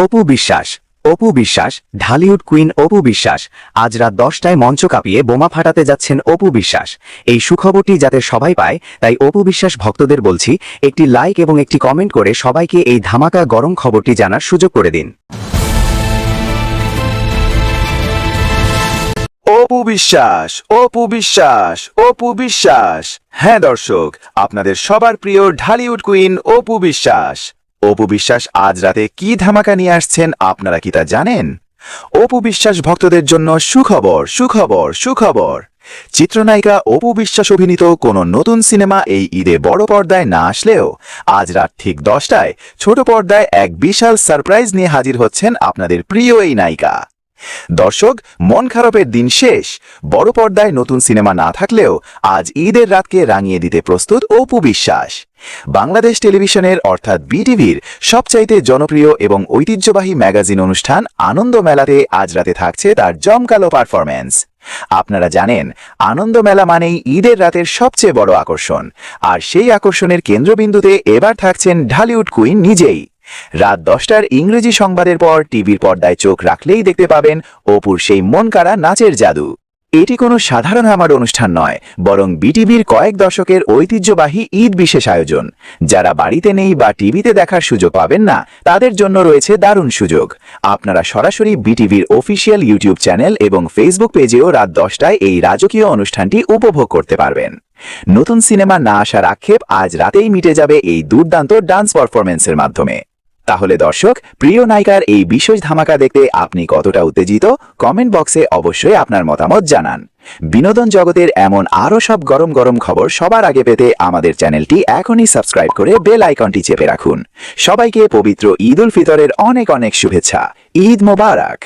Apu Biswas. Apu Biswas, Dhallywood queen Apu Biswas আজ রাত 10টায় মঞ্চ কাঁপিয়ে বোমা ফাটাতে যাচ্ছেন অপু বিশ্বাস। এই সুখবরটি যাতে সবাই পায় তাই অপু বিশ্বাস ভক্তদের বলছি, একটি লাইক এবং একটি কমেন্ট করে সবাইকে এই ধামাকা গরম খবরটি জানার সুযোগ করে দিন। অপু বিশ্বাস, অপু বিশ্বাস, অপু বিশ্বাস। হ্যাঁ দর্শক, আপনাদের সবার প্রিয় ঢালিউড কুইন অপু বিশ্বাস। অপু বিশ্বাস আজ রাতে কি ধামাকা নিয়ে আসছেন আপনারা কি তা জানেন? অপু বিশ্বাস ভক্তদের জন্য সুখবর, সুখবর, সুখবর। চিত্রনায়িকা অপু বিশ্বাস অভিনীত কোনো নতুন সিনেমা এই ঈদে বড় পর্দায় না আসলেও আজ রাত ঠিক 10টায় ছোট পর্দায় এক বিশাল সারপ্রাইজ নিয়ে হাজির হচ্ছেন আপনাদের প্রিয় এই নায়িকা। দর্শক, মন খারাপের দিন শেষ। বড় পর্দায় নতুন সিনেমা না থাকলেও আজ ঈদের রাতকে রাঙিয়ে দিতে প্রস্তুত অপু বিশ্বাস। বাংলাদেশ টেলিভিশনের অর্থাৎ বিটিভির সবচাইতে জনপ্রিয় এবং ঐতিহ্যবাহী ম্যাগাজিন অনুষ্ঠান আনন্দ মেলাতে আজ রাতে থাকছে তার জমকালো পারফরম্যান্স। আপনারা জানেন, আনন্দ মেলা মানেই ঈদের রাতের সবচেয়ে বড় আকর্ষণ, আর সেই আকর্ষণের কেন্দ্রবিন্দুতে এবার থাকছেন ঢালিউড কুইন নিজেই। রাত 10টার ইংরেজি সংবাদের পর টিভির পর্দায় চোখ রাখলেই দেখতে পাবেন অপুর সেই মনকাড়া নাচের জাদু। এটি কোনো সাধারণ আমার অনুষ্ঠান নয়, বরং বিটিভির কয়েক দশকের ঐতিহ্যবাহী ঈদ বিশেষ আয়োজন। যারা বাড়িতে নেই বা টিভিতে দেখার সুযোগ পাবেন না, তাদের জন্য রয়েছে দারুণ সুযোগ। আপনারা সরাসরি বিটিভির অফিসিয়াল ইউটিউব চ্যানেল এবং ফেসবুক পেজেও রাত 10টায় এই রাজকীয় অনুষ্ঠানটি উপভোগ করতে পারবেন। নতুন সিনেমা না আসার আক্ষেপ আজ রাতেই মিটে যাবে এই দুর্দান্ত ডান্স পারফরম্যান্সের মাধ্যমে। তাহলে দর্শক, প্রিয় নায়িকার এই বিশেষ ধামাকা দেখতে আপনি কতটা উত্তেজিত, কমেন্ট বক্সে অবশ্যই আপনার মতামত জানান। বিনোদন জগতের এমন আরও সব গরম গরম খবর সবার আগে পেতে আমাদের চ্যানেলটি এখনই সাবস্ক্রাইব করে বেল আইকনটি চেপে রাখুন। সবাইকে পবিত্র ঈদ উল ফিতরের অনেক অনেক শুভেচ্ছা। ঈদ মোবারক।